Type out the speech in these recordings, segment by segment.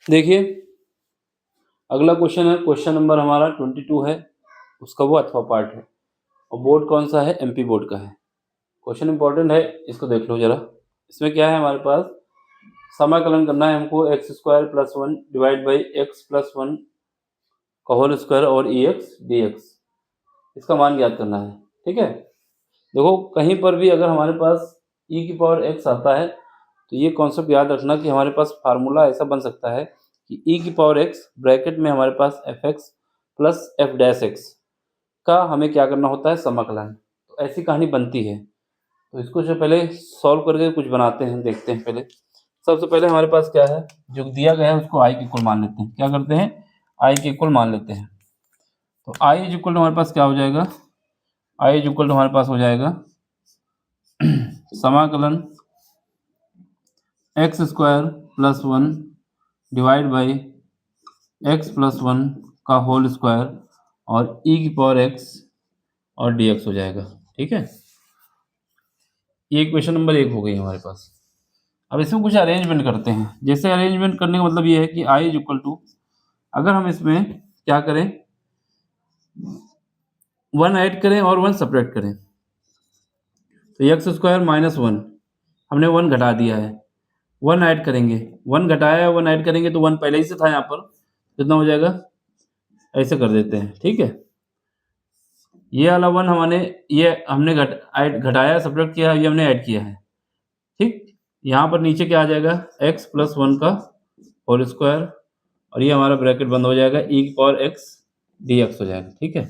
देखिए अगला क्वेश्चन है, क्वेश्चन नंबर हमारा 22 है, उसका वो अथवा पार्ट है और बोर्ड कौन सा है, एमपी बोर्ड का है। क्वेश्चन इंपॉर्टेंट है, इसको देख लो जरा। इसमें क्या है, हमारे पास समाकलन करना है हमको x² + 1 डिवाइड बाई x + 1 का होल स्क्वायर और ex dx, इसका मान ज्ञात करना है। ठीक है, देखो कहीं पर भी अगर हमारे पास e⁻x आता है तो ये कॉन्सेप्ट याद रखना कि हमारे पास फार्मूला ऐसा बन सकता है कि e⁻x ब्रैकेट में हमारे पास fx प्लस f' का हमें क्या करना होता है, समाकलन। तो ऐसी कहानी बनती है। तो इसको जो पहले सॉल्व करके कुछ बनाते हैं, देखते हैं। पहले सबसे पहले हमारे पास क्या है, जो दिया गया है उसको i के इक्वल मान लेते हैं। क्या करते हैं, i के इक्वल मान लेते हैं। तो i इज इक्वल टू हमारे पास क्या हो जाएगा, i इज इक्वल टू हमारे पास हो जाएगा समाकलन x² + 1 डिवाइड बाई x + 1 का होल स्क्वायर और e⁻x और dx हो जाएगा। ठीक है, ये क्वेश्चन नंबर 1 हो गई हमारे पास। अब इसमें कुछ अरेंजमेंट करते हैं। जैसे अरेंजमेंट करने का मतलब ये है कि i इज इक्वल टू, अगर हम इसमें क्या करें, 1 ऐड करें और 1 सपरेट करें, तो x² - 1 हमने 1 घटा दिया है, 1 ऐड करेंगे, 1 घटाया है 1 ऐड करेंगे तो 1 पहले ही से था यहाँ पर, कितना हो जाएगा, ऐसे कर देते हैं। ठीक है, ये वाला 1 हमने घटाया सपरेट किया, ये हमने ऐड किया है। ठीक, यहाँ पर नीचे क्या आ जाएगा, x + 1 का होल स्क्वायर और ये हमारा ब्रैकेट बंद हो जाएगा, e⁻x dx हो जाएगा। ठीक है,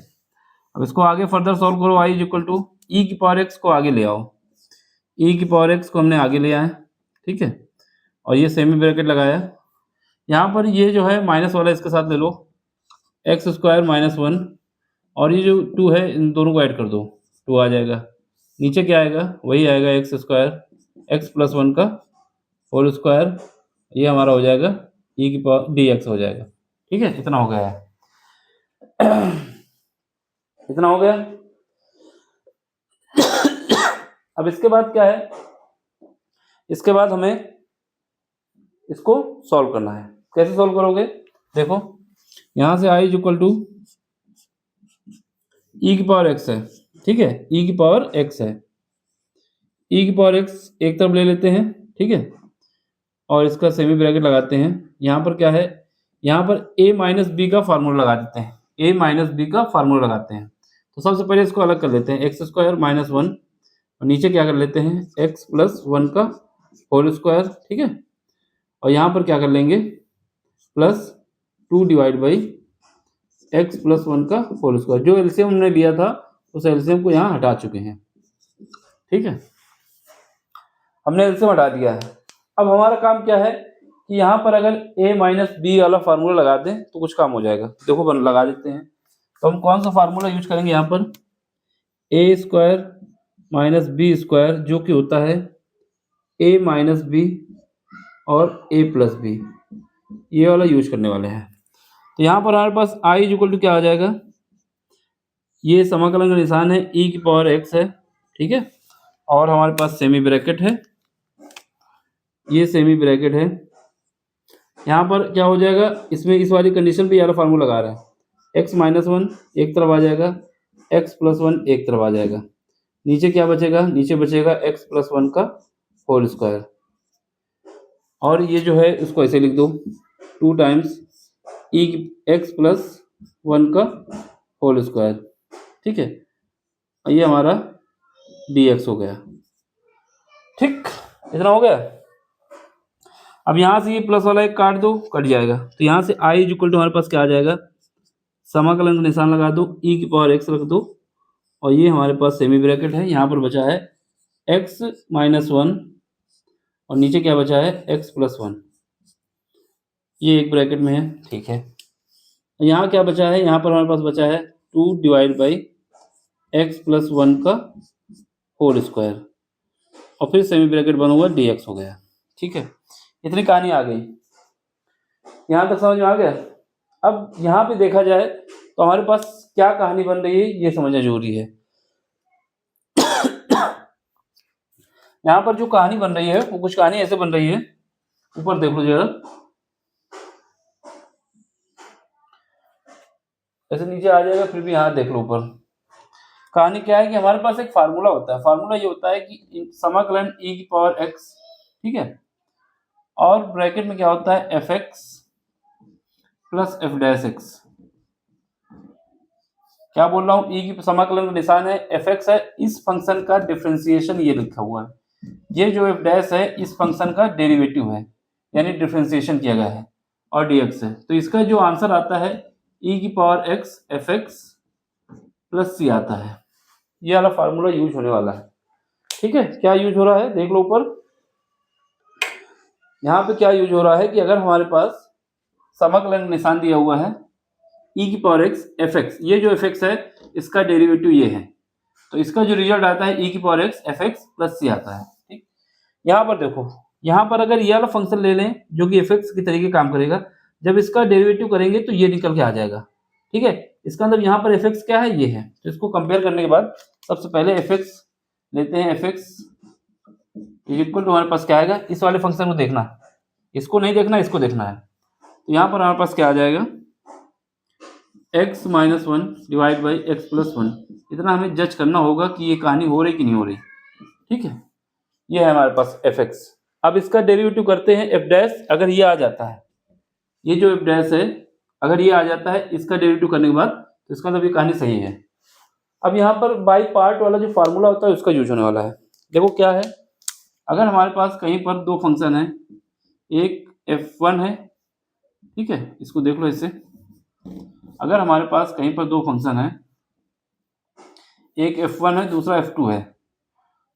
अब इसको आगे फर्दर सॉल्व करो। i is equal to e⁻x को आगे ले आओ, e⁻x को हमने आगे ले आए। ठीक है, और ये सेमी ब्रैकेट लगाया। यहाँ पर ये जो है माइनस वाला इसके साथ ले लो, x² - 1 और ये जो 2 है इन दोनों को ऐड कर दो, 2 आ जाएगा। नीचे क्या आएगा, वही आएगा x² x + 1 का होल स्क्वायर, ये हमारा हो जाएगा dx हो जाएगा। ठीक है, इतना हो गया है इतना हो गया। अब इसके बाद क्या है, इसके बाद हमें इसको सॉल्व करना है। कैसे सॉल्व करोगे, देखो यहां से i is equal to e⁻x है। ठीक है, e⁻x है, e⁻x एक तरफ ले लेते हैं। ठीक है, और इसका सेमी ब्रैकेट लगाते हैं। यहाँ पर क्या है, यहाँ पर a - b का फार्मूला लगा देते हैं, a - b का फार्मूला लगाते हैं। तो सबसे पहले इसको अलग कर लेते हैं, x² - 1 और नीचे क्या कर लेते हैं, x + 1 का होल स्क्वायर। ठीक है, और यहाँ पर क्या कर लेंगे, +2 डिवाइड बाई x + 1 का होल स्क्वायर। जो एलसीएम हमने लिया था उस एलसीएम को यहाँ हटा चुके हैं। ठीक है, हमने एलसीएम हटा दिया है। अब हमारा काम क्या है कि यहाँ पर अगर a - b वाला फार्मूला लगा दें तो कुछ काम हो जाएगा। देखो लगा देते हैं। तो हम कौन सा फार्मूला यूज करेंगे, यहाँ पर a² - b² जो कि होता है a - b और a + b, ये वाला यूज करने वाले हैं। तो यहाँ पर हमारे पास i इज इक्वल टू क्या आ जाएगा, ये समाकलन का निशान है, e⁻x है। ठीक है, और हमारे पास सेमी ब्रैकेट है, ये सेमी ब्रैकेट है। यहाँ पर क्या हो जाएगा, इसमें इस वाली कंडीशन पे यार फार्मूला लगा रहा है, x - 1 एक तरफ आ जाएगा, x + 1 एक तरफ आ जाएगा। नीचे क्या बचेगा, नीचे बचेगा x + 1 का होल स्क्वायर, और ये जो है उसको ऐसे लिख दो, 2 टाइम्स x + 1 का होल स्क्वायर। ठीक है, ये हमारा dx हो गया। ठीक, इतना हो गया। अब यहाँ से ये प्लस वाला एक काट दो, कट जाएगा। तो यहाँ से i इज इक्वल टू हमारे पास क्या आ जाएगा, समाकलन का निशान लगा दो, e⁻x रख दो और ये हमारे पास सेमी ब्रैकेट है। यहाँ पर बचा है x - 1 और नीचे क्या बचा है, x + 1, ये एक ब्रैकेट में है। ठीक है, यहाँ क्या बचा है, यहाँ पर हमारे पास बचा है 2 डिवाइड बाई x + 1 का होल स्क्वायर और फिर सेमी ब्रैकेट बना हुआ dx हो गया। ठीक है, इतनी कहानी आ गई, यहाँ तक समझ में आ गया। अब यहाँ पे देखा जाए तो हमारे पास क्या कहानी बन रही है, ये समझना जरूरी है। यहाँ पर जो कहानी बन रही है वो कुछ कहानी ऐसे बन रही है, ऊपर देख लो जरा, ऐसे नीचे आ जाएगा, फिर भी यहाँ देख लो ऊपर। कहानी क्या है कि हमारे पास एक फार्मूला होता है, फार्मूला ये होता है कि समाकलन e की पावर x, ठीक है, और ब्रैकेट में क्या होता है fx plus F dash x. क्या बोल रहा हूँ, e की समाकलन का निशान है fx है, इस फंक्शन का डिफरेंशिएशन ये लिखा हुआ है, ये जो एफ डैश है इस फंक्शन का डेरिवेटिव है, यानी डिफरेंशिएशन किया गया है, और dx है। तो इसका जो आंसर आता है e की power x fx plus c आता है। ये वाला फार्मूला यूज होने वाला है, ठीक है। क्या यूज हो रहा है देख लो ऊपर, यहाँ पे क्या यूज हो रहा है कि अगर हमारे पास समाकलन निशान दिया हुआ है e की पावर x fx, ये जो fx है इसका डेरिवेटिव ये है, तो इसका जो रिजल्ट आता है e की power x fx plus c आता है, ठीक। यहाँ पर देखो, यहाँ पर अगर ये वाला फंक्शन ले लें जो कि fx की तरीके काम करेगा, जब इसका डेरिवेटिव करेंगे तो ये निकल के आ जाएगा, ठीक है। इसका मतलब यहाँ पर fx क्या है, ये है। तो इसको कंपेयर करने के बाद सबसे पहले fx लेते हैं, fx इक्वल टू हमारे पास क्या आएगा, इस वाले फंक्शन को देखना, इसको नहीं देखना, इसको देखना है। तो यहाँ पर हमारे पास क्या आ जाएगा, x minus one divide by x plus one. इतना हमें जज करना होगा कि ये कहानी हो रही कि नहीं हो रही, ठीक है। ये है हमारे पास fx। अब इसका डेरिवेटिव करते हैं f डैश, अगर ये आ जाता है, ये जो f डैश है अगर ये आ जाता है इसका डेरिवेटिव करने के बाद, तो इसका मतलब ये कहानी सही है। अब यहाँ पर बाई पार्ट वाला जो फार्मूला होता है उसका यूज होने वाला है। देखो क्या है, अगर हमारे पास कहीं पर दो फंक्शन है, एक f1 है, ठीक है, इसको देख लो इससे। अगर हमारे पास कहीं पर दो फंक्शन है, एक f1 है दूसरा f2 है,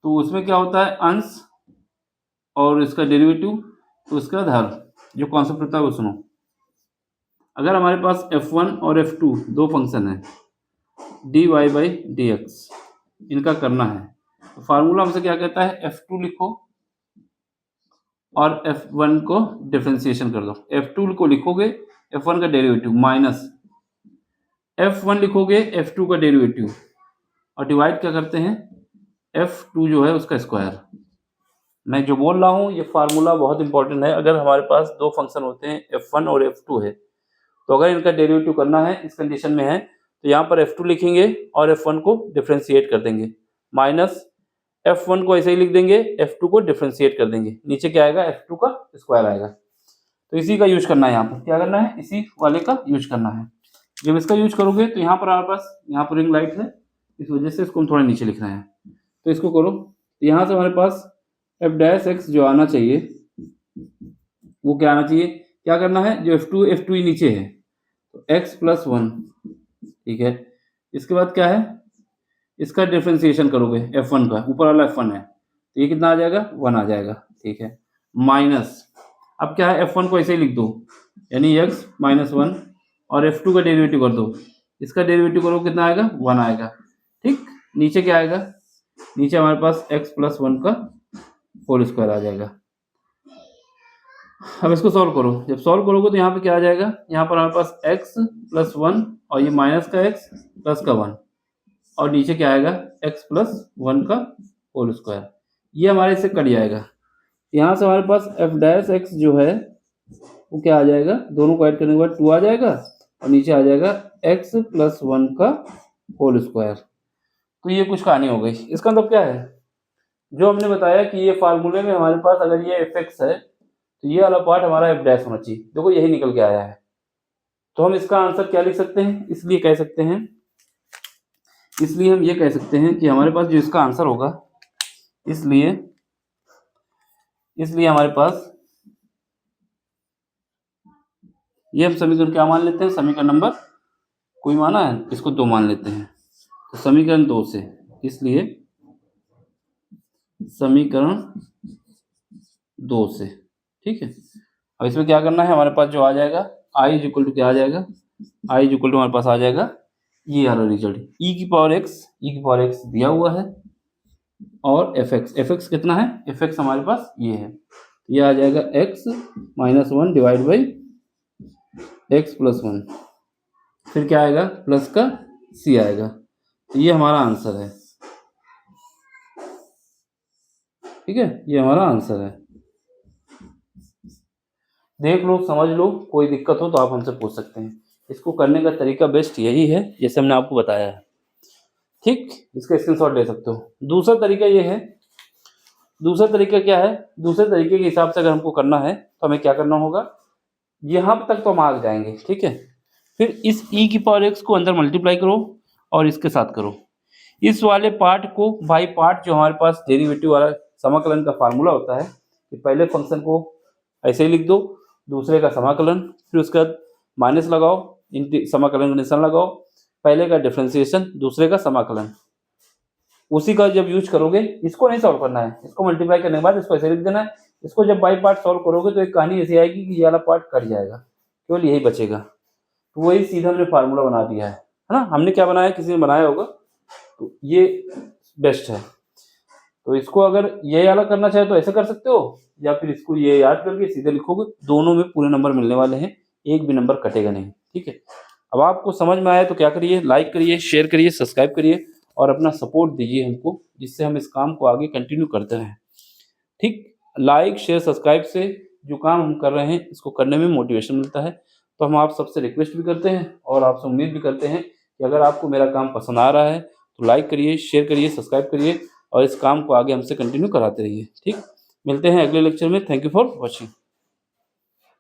तो उसमें क्या होता है अंश और इसका डेरिवेटिव, तो उसका बाद हर, जो कॉन्सेप्ट होता है वो सुनो। अगर हमारे पास f1 और f2 दो फंक्शन है dy बाई dx, इनका करना है, तो फार्मूला हमसे क्या कहता है, f2 लिखो और f1 को डिफरेंशिएशन कर दो। f2 को लिखोगे f1 का डेरिवेटिव माइनस f1 लिखोगे f2 का डेरिवेटिव, और डिवाइड क्या करते हैं f2 जो है उसका स्क्वायर। मैं जो बोल रहा हूँ ये फार्मूला बहुत इंपॉर्टेंट है। अगर हमारे पास दो फंक्शन होते हैं f1 और f2 है, तो अगर इनका डेरिवेटिव करना है इस कंडीशन में है, तो यहाँ पर f2 लिखेंगे और f1 को डिफरेंशिएट कर देंगे, माइनस f1 को ऐसे ही लिख देंगे, f2 को डिफरेंशिएट कर देंगे, नीचे क्या आएगा f2 का स्क्वायर आएगा। तो इसी का यूज करना है, यहाँ पर क्या करना है, इसी वाले का यूज करना है। जब इसका यूज करोगे तो यहाँ पर हमारे पास, यहाँ पर रिंग लाइट है इस वजह से इसको हम थोड़ा नीचे लिख रहे हैं, तो इसको करो। तो यहाँ से हमारे पास एफ डैश एक्स जो आना चाहिए वो क्या आना चाहिए, क्या करना है, जो f2 ही नीचे है, तो x प्लस वन, ठीक है। इसके बाद क्या है, इसका डिफरेंशिएशन करोगे f1 का, ऊपर वाला f1 है, तो ये कितना आ जाएगा, 1 आ जाएगा, ठीक है, माइनस, अब क्या है f1 को ऐसे ही लिख दो, यानी x माइनस वन, और f2 का डेरिवेटिव कर दो, इसका डेरिवेटिव करो कितना आएगा, 1 आएगा, ठीक। नीचे क्या आएगा, नीचे हमारे पास x प्लस वन का होल स्क्वायर आ जाएगा। अब इसको सॉल्व करो, जब सॉल्व करोगे तो यहाँ पे क्या आ जाएगा, यहाँ पर हमारे पास x प्लस वन और ये माइनस का x प्लस का वन, और नीचे क्या आएगा x प्लस वन का होल स्क्वायर, ये हमारे इससे कट जाएगा। यहाँ से हमारे पास f डैश x जो है वो क्या आ जाएगा, दोनों को ऐड करने के बाद 2 आ जाएगा, और नीचे आ जाएगा x प्लस वन का होल स्क्वायर। तो ये कुछ कहानी हो गई। इसका मतलब क्या है, जो हमने बताया कि ये फार्मूले में हमारे पास अगर ये fx है तो ये वाला पार्ट हमारा f डैश होना चाहिए, देखो यही निकल के आया है। तो हम इसका आंसर क्या लिख सकते हैं, इसलिए कह सकते हैं, इसलिए हम ये कह सकते हैं कि हमारे पास जो इसका आंसर होगा, इसलिए हमारे पास ये हम समीकरण क्या मान लेते हैं, समीकरण नंबर कोई माना है, इसको 2 मान लेते हैं, तो समीकरण 2 से, इसलिए समीकरण 2 से, ठीक है। अब इसमें क्या करना है, हमारे पास जो आ जाएगा i इक्वल टू क्या आ जाएगा, i इक्वल टू हमारे पास आ जाएगा ये वाला रिजल्ट, e की पावर x दिया हुआ है, और fx कितना है, fx हमारे पास ये है, ये आ जाएगा x minus one divide by x plus one, फिर क्या आएगा, प्लस का c आएगा, तो ये हमारा आंसर है, ठीक है, ये हमारा आंसर है। देख लो, समझ लो, कोई दिक्कत हो तो आप हमसे पूछ सकते हैं। इसको करने का तरीका बेस्ट यही है जैसे हमने आपको बताया है। ठीक, इसका स्क्रीनशॉट ले सकते हो। दूसरा तरीका ये है, दूसरा तरीका क्या है, दूसरे तरीके के हिसाब से अगर हमको करना है तो हमें क्या करना होगा, यहाँ तक तो हम आ जाएंगे, ठीक है। फिर इस e की पावर x को अंदर मल्टीप्लाई करो और इसके साथ करो। इस वाले पार्ट को बाई पार्ट, जो हमारे पास डेरिवेटिव वाला समाकलन का फार्मूला होता है कि पहले फंक्शन को ऐसे ही लिख दो, दूसरे का समाकलन, फिर उसके बाद माइनस लगाओ, समाकलन का निशान लगाओ, पहले का डिफरेंशिएशन, दूसरे का समाकलन। उसी का जब यूज करोगे, इसको नहीं सॉल्व करना है, इसको मल्टीप्लाई करने के बाद इसको ऐसे लिख देना है। इसको जब बाई पार्ट सॉल्व करोगे तो एक कहानी ऐसी आएगी कि ये वाला पार्ट कट जाएगा, केवल यही बचेगा। तो वही सीधा हमने फार्मूला बना दिया है ना। हमने क्या बनाया, किसी ने बनाया होगा, तो ये बेस्ट है। तो इसको अगर ये वाला करना चाहे तो ऐसे कर सकते हो, या फिर इसको ये याद करके सीधे लिखोगे, दोनों में पूरे नंबर मिलने वाले हैं, एक भी नंबर कटेगा नहीं, ठीक है। अब आपको समझ में आया तो क्या करिए, लाइक करिए, शेयर करिए, सब्सक्राइब करिए और अपना सपोर्ट दीजिए हमको, जिससे हम इस काम को आगे कंटिन्यू करते रहें। ठीक, लाइक शेयर सब्सक्राइब से जो काम हम कर रहे हैं इसको करने में मोटिवेशन मिलता है। तो हम आप सबसे रिक्वेस्ट भी करते हैं और आपसे उम्मीद भी करते हैं कि अगर आपको मेरा काम पसंद आ रहा है तो लाइक करिए, शेयर करिए, सब्सक्राइब करिए और इस काम को आगे हमसे कंटिन्यू कराते रहिए। ठीक, मिलते हैं अगले लेक्चर में। Thank you for watching.